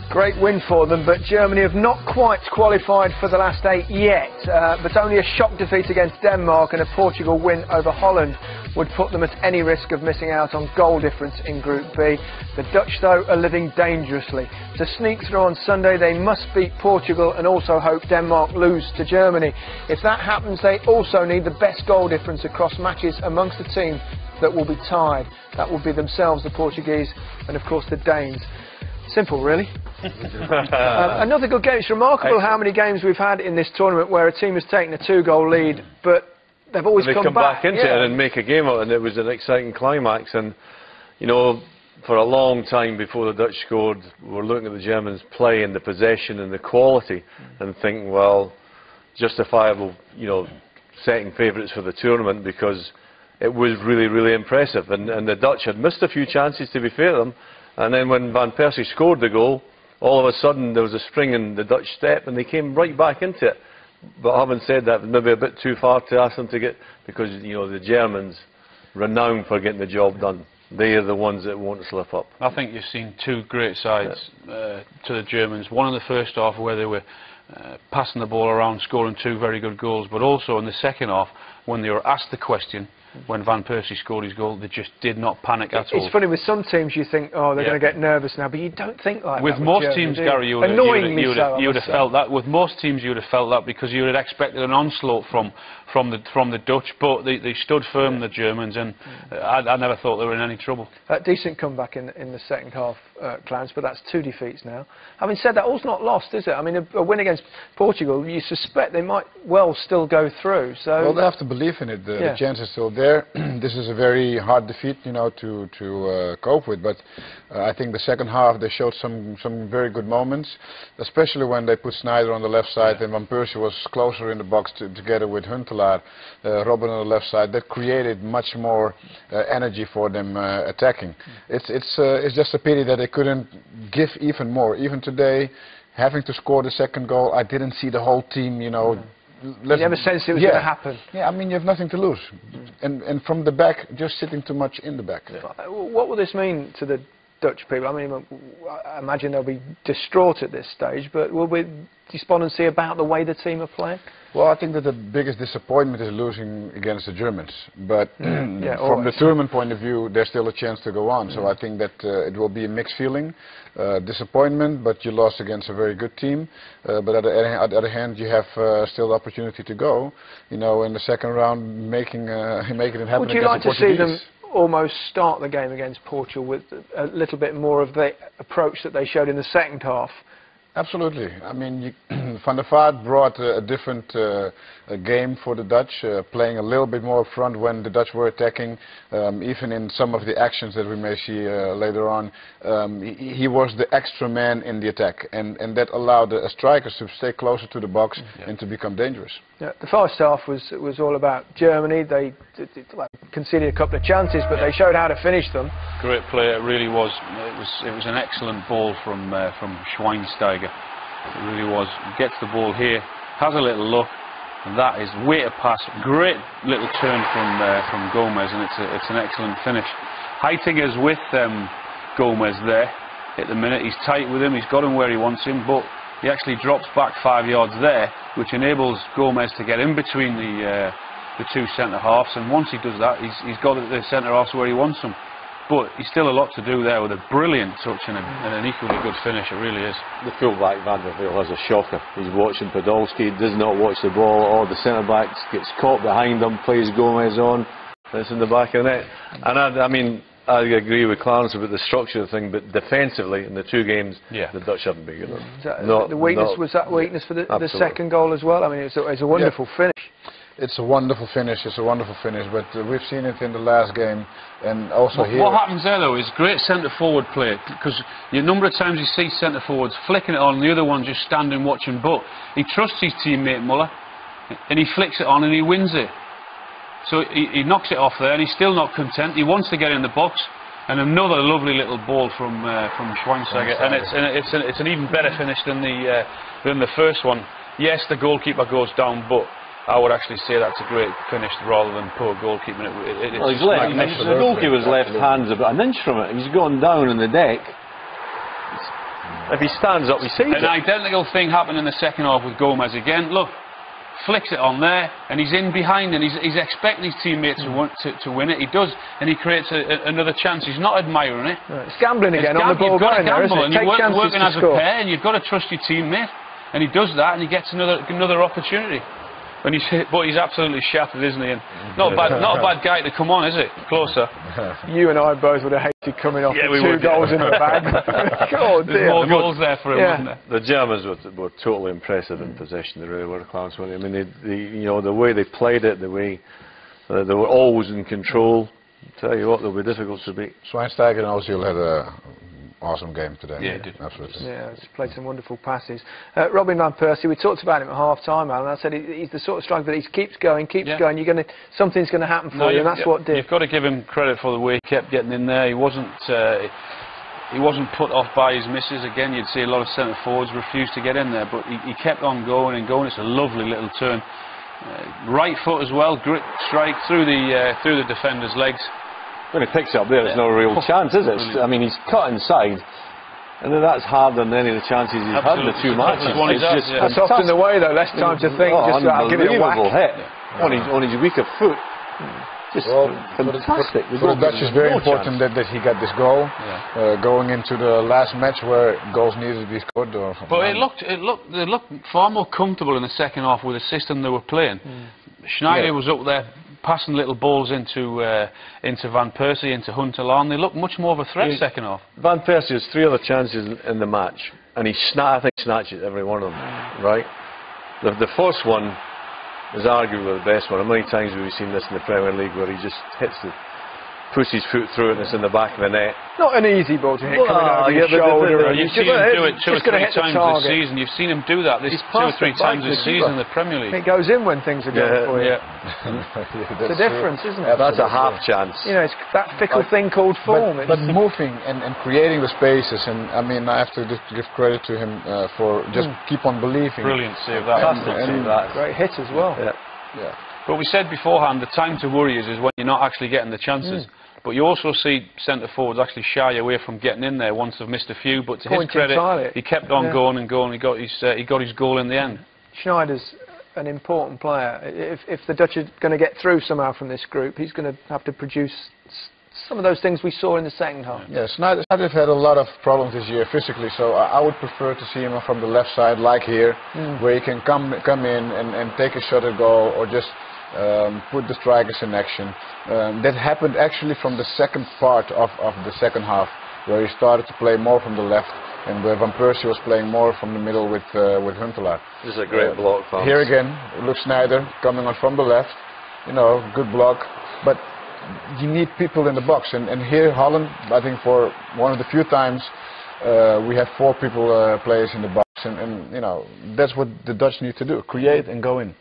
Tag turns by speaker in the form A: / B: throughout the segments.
A: Great win for them, but Germany have not quite qualified for the last 8 yet. But only a shock defeat against Denmark and a Portugal win over Holland would put them at any risk of missing out on goal difference in Group B. The Dutch, though, are living dangerously. To sneak through on Sunday, they must beat Portugal and also hope Denmark lose to Germany. If that happens, they also need the best goal difference across matches amongst the team that will be tied. That will be themselves, the Portuguese, and of course the Danes. Simple, really. Another good game. It's remarkable how many games we've had in this tournament where a team has taken a 2-goal lead, but they've always come back
B: into it and make a game of it, and it was an exciting climax. And you know, for a long time before the Dutch scored, we were looking at the Germans play and the possession and the quality, and thinking, well, justifiable, you know, setting favourites for the tournament because it was really, really impressive. And the Dutch had missed a few chances, to be fair to them. And then when Van Persie scored the goal, all of a sudden there was a spring in the Dutch step and they came right back into it. But having said that, maybe a bit too far to ask them to get, because, you know, the Germans, renowned for getting the job done. They are the ones that won't slip up.
C: I think you've seen two great sides to the Germans. One in the first half where they were passing the ball around, scoring 2 very good goals, but also in the second half when they were asked the question, when Van Persie scored his goal, they just did not panic at all.
A: It's funny, with some teams you think, oh, they're going to get nervous now, but you don't think like
C: with
A: that.
C: Most teams, Gary, you would have felt that. With most teams, you would have felt that because you would have expected an onslaught from the Dutch, but they stood firm, the Germans, and I never thought they were in any trouble.
A: Decent comeback in the second half, Clarence, but that's 2 defeats now. Having said that, all's not lost, is it? I mean, a win against Portugal, you suspect they might well still go through. So
D: well, they have to believe in it. The chance is still there. This is a very hard defeat, you know, to cope with. But I think the second half they showed some very good moments, especially when they put Sneijder on the left side and Van Persie was closer in the box together with Huntelaar, Robben on the left side. That created much more energy for them attacking. It's just a pity that they couldn't give even more. Even today, having to score the second goal, I didn't see the whole team, you know.
A: You never sensed it was going to happen.
D: Yeah, I mean, you have nothing to lose. And from the back, just sitting too much in the back.
A: What will this mean to the Dutch people? I mean, I imagine they'll be distraught at this stage, but will be despondency about the way the team are playing?
D: Well, I think that the biggest disappointment is losing against the Germans. But from the tournament point of view, there's still a chance to go on. So I think that it will be a mixed feeling. Disappointment, but you lost against a very good team. But on the other hand, you have still the opportunity to go. You know, in the second round, making it happen.
A: Would you like to see them almost start the game against Portugal with a little bit more of the approach that they showed in the second half?
D: Absolutely. I mean, Van der Vaart brought a different game for the Dutch, playing a little bit more up front when the Dutch were attacking. Even in some of the actions that we may see later on, he was the extra man in the attack, and that allowed the strikers to stay closer to the box and to become dangerous. Yeah,
A: the first half was all about Germany. They conceded a couple of chances, but they showed how to finish them.
C: Great play, it really was. It was an excellent ball from Schweinsteiger. It really was. Gets the ball here, has a little look, and that is way to pass. Great little turn from Gomez, and it's an excellent finish. Heitinger's with Gomez there at the minute. He's tight with him. He's got him where he wants him, but he actually drops back 5 yards there, which enables Gomez to get in between the 2 centre-halves, and once he does that, he's got the centre-halves where he wants them. But he's still a lot to do there with a brilliant touch and an equally good finish, it really is.
B: The full-back Van der Vaart is a shocker. He's watching Podolski, does not watch the ball, or the centre-back gets caught behind him, plays Gomez on, and it's in the back of the net. And I mean, I agree with Clarence about the structure of the thing, but defensively, in the 2 games, the Dutch haven't been good enough.
A: The weakness was that weakness for the second goal as well? I mean, it's a wonderful finish.
D: It's a wonderful finish. It's a wonderful finish, but we've seen it in the last game, and also here.
C: What happens there, though, is great centre-forward play, because a number of times you see centre-forwards flicking it on, and the other one just standing watching. But he trusts his teammate Muller, and he flicks it on, and he wins it. So he knocks it off there, and he's still not content. He wants to get in the box, and another lovely little ball from Schweinsteiger, and it's an even better finish than the first one. Yes, the goalkeeper goes down, but I would actually say that's a great finish rather than poor goalkeeping.
B: Well, the goalkeeper's left hand's about an inch from it. He's gone down on the deck. If he stands up, he sees it.
C: An identical thing happened in the second half with Gomez again. Look, flicks it on there, and he's in behind, and he's expecting his teammates to win it. He does, and he creates another chance. He's not admiring it.
A: It's gambling again on the ball.
C: You've got to
A: there,
C: gamble, and you're working as a
A: score.
C: pair, and you've got to trust your teammate. And he does that, and he gets another opportunity. But he's absolutely shattered, isn't he? And not a bad guy to come on, is it? Closer.
A: You and I both would have hated coming off with 2 goals in the bag. God,
C: there's more goals there for him, wasn't there?
B: The Germans were totally impressive in possession. They really were, Clarence. I mean, you know, the way they played it, the way they were always in control. I tell you what, they'll be difficult to beat.
D: Schweinsteiger and Ozil had a awesome game today.
C: Yeah, he did.
D: Absolutely.
A: Yeah, he's played some wonderful passes. Robin van Persie, we talked about him at half-time, Alan. I said he's the sort of striker that he keeps going. Something's going to happen for you, and that's what did.
C: You've got to give him credit for the way he kept getting in there. He wasn't put off by his misses. Again, you'd see a lot of centre forwards refuse to get in there, but he kept on going and going. It's a lovely little turn. Right foot as well, grit strike through the defender's legs.
B: When he picks it up there, there's no real chance, is it? I mean, he's cut inside, and then that's harder than any of the chances he's had in the 2 matches.
A: That's often the way, though. Less time to think, just give it a whack.
B: Hit on his weaker foot. Just fantastic.
D: For the Dutch, it's very important that he got this goal going into the last match where goals needed to be scored.
C: But they looked far more comfortable in the second half with the system they were playing. Schneider was up there passing little balls into Van Persie, into Huntelaar. They looked much more of a threat second half.
B: Van Persie has 3 other chances in the match, and I think he snatches every one of them. Right. The first one is arguably the best one. How many times have we seen this in the Premier League where he just puts his foot through it and it's in the back of the net?
A: Not an easy ball to hit coming over your shoulder.
C: You've seen him do it 2 or 3 times this season. You've seen him do that 2 or 3 times this season in the Premier League.
A: It goes in when things are going for you. It's a difference, isn't it?
B: That's a half chance.
A: You know, it's that fickle thing called form.
D: But moving and creating the spaces, and I mean, I have to give credit to him for just keep on believing.
C: Brilliant save that.
A: Great hit as well.
D: Yeah.
C: But we said beforehand, the time to worry is when you're not actually getting the chances. But you also see centre forwards actually shy away from getting in there once they've missed a few. But to his credit, he kept on going and going. He got his goal in the end.
A: Schneider's an important player. If the Dutch are going to get through somehow from this group, he's going to have to produce some of those things we saw in the second half.
D: Yeah, Schneider's had a lot of problems this year physically, so I would prefer to see him from the left side, like here, where he can come in and take a shot at goal, or just put the strikers in action. That happened actually from the second part of the second half, where he started to play more from the left, and where Van Persie was playing more from the middle with Huntelaar.
B: This is a great block.
D: Here again, look, Schneider coming on from the left, you know, good block, but you need people in the box, and here Holland, I think for one of the few times we have 4 players in the box, and you know, that's what the Dutch need to do: create and go in.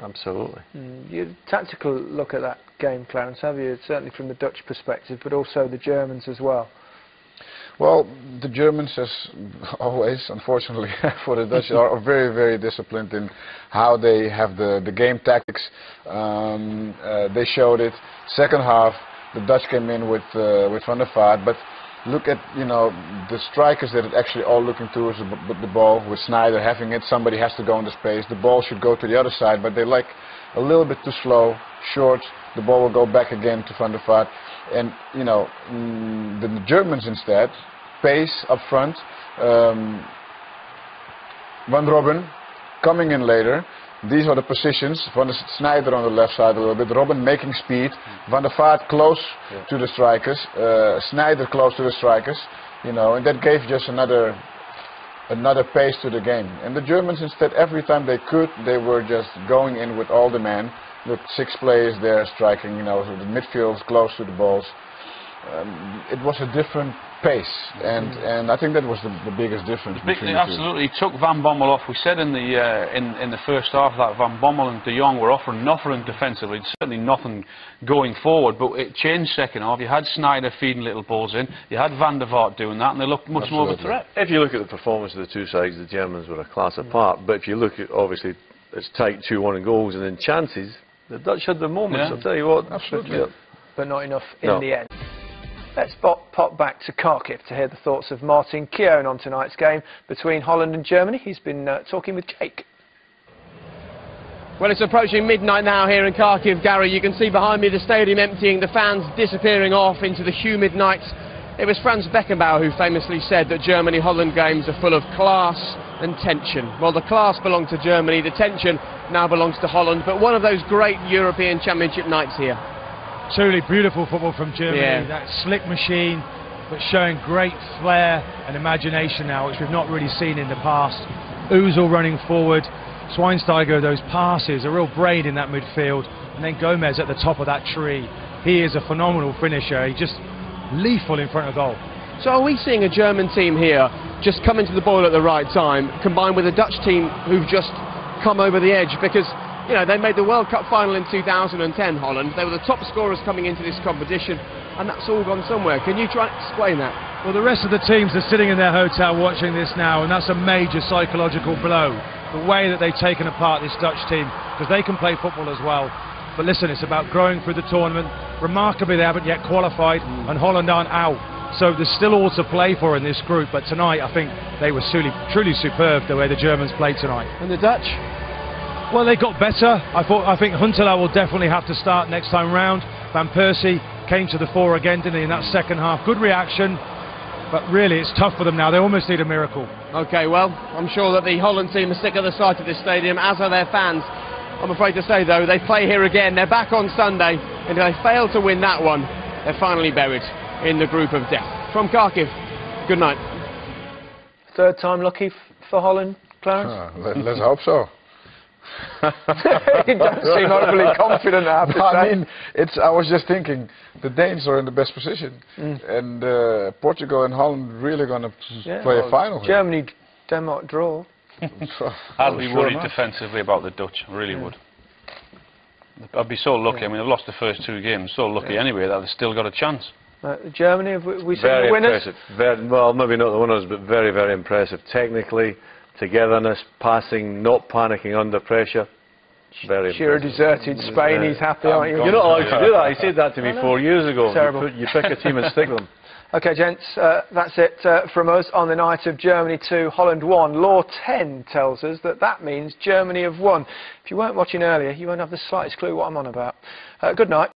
B: Absolutely.
A: You tactical look at that game, Clarence, have you? Certainly from the Dutch perspective, but also the Germans as well.
D: Well, the Germans, as always, unfortunately for the Dutch, are very, very disciplined in how they have the game tactics. They showed it. Second half, the Dutch came in with Van der Vaart, but look at, you know, the strikers that are actually all looking towards the ball. With Schneider having it, somebody has to go into space. The ball should go to the other side, but they like a little bit too slow, short. The ball will go back again to Van der Vaart. And, you know, the Germans instead, pace up front. Van Robben coming in later. These are the positions. Van der Schneider on the left side a little bit. Robben making speed. Van der Vaart close to the strikers. Schneider close to the strikers. You know, and that gave just another pace to the game. And the Germans instead, every time they could, they were just going in with all the men. With 6 players there striking, you know, the midfield's close to the balls. It was a different pace, and I think that was the biggest difference.
C: Absolutely, he took Van Bommel off. We said in the first half that Van Bommel and De Jong were offering nothing defensively, certainly nothing going forward. But it changed second half. You had Schneider feeding little balls in. You had Van der Vaart doing that, and they looked much more of a threat.
B: If you look at the performance of the 2 sides, the Germans were a class apart. But if you look at, obviously, it's tight 2-1 in goals, and in chances, the Dutch had their moments. I'll tell you what,
D: absolutely,
A: but not enough in the end. Let's pop back to Kharkiv to hear the thoughts of Martin Keown on tonight's game between Holland and Germany. He's been talking with Jake.
E: Well, it's approaching midnight now here in Kharkiv, Gary. You can see behind me the stadium emptying, the fans disappearing off into the humid night. It was Franz Beckenbauer who famously said that Germany-Holland games are full of class and tension. Well, the class belonged to Germany, the tension now belongs to Holland, but one of those great European Championship nights here.
F: Truly beautiful football from Germany,
E: yeah.
F: That slick machine, but showing great flair and imagination now, which we've not really seen in the past. Ozil running forward. Schweinsteiger, those passes, a real brain in that midfield, and then Gomez at the top of that tree. He is a phenomenal finisher. He just lethal in front of goal.
E: So are we seeing a German team here just coming to the ball at the right time, combined with a Dutch team who've just come over the edge? Because, you know, they made the World Cup final in 2010, Holland. They were the top scorers coming into this competition, and that's all gone somewhere. Can you try and explain that?
F: Well, the rest of the teams are sitting in their hotel watching this now, and that's a major psychological blow. The way that they've taken apart this Dutch team, because they can play football as well. But listen, it's about growing through the tournament. Remarkably, they haven't yet qualified, and Holland aren't out. So there's still all to play for in this group. But tonight, I think they were truly superb the way the Germans played tonight.
E: And the Dutch?
F: Well, they got better. I think Huntelaar will definitely have to start next time round. Van Persie came to the fore again, didn't he, in that second half. Good reaction. But really, it's tough for them now. They almost need a miracle.
E: OK, well, I'm sure that the Holland team are sick of the sight of this stadium, as are their fans. I'm afraid to say, though, they play here again. They're back on Sunday, and if they fail to win that one, they're finally buried in the group of death. From Kharkiv, good night.
A: Third time lucky for Holland, Clarence?
D: Let's hope so.
A: You don't seem overly confident, I have to say.
D: I mean, I was just thinking, the Danes are in the best position, and Portugal and Holland really going to play a final here.
A: Germany, Denmark draw.
C: I'd be worried defensively about the Dutch, I really would. I'd be so lucky. I mean, they've lost the first two games, so lucky anyway that they've still got a chance.
A: Germany, have we seen
B: Very
A: the winners?
B: impressive. Well, maybe not the winners, but very, very impressive. Technically, togetherness, passing, not panicking under pressure. Very
A: Shearer
B: impressive.
A: deserted Spain, he's happy, aren't you?
B: You're not allowed to do that. He said that to me 4 years ago.
A: Terrible.
B: You pick a team and stick with them.
A: OK, gents, that's it from us on the night of Germany 2, Holland 1. Law 10 tells us that that means Germany have won. If you weren't watching earlier, you won't have the slightest clue what I'm on about. Good night.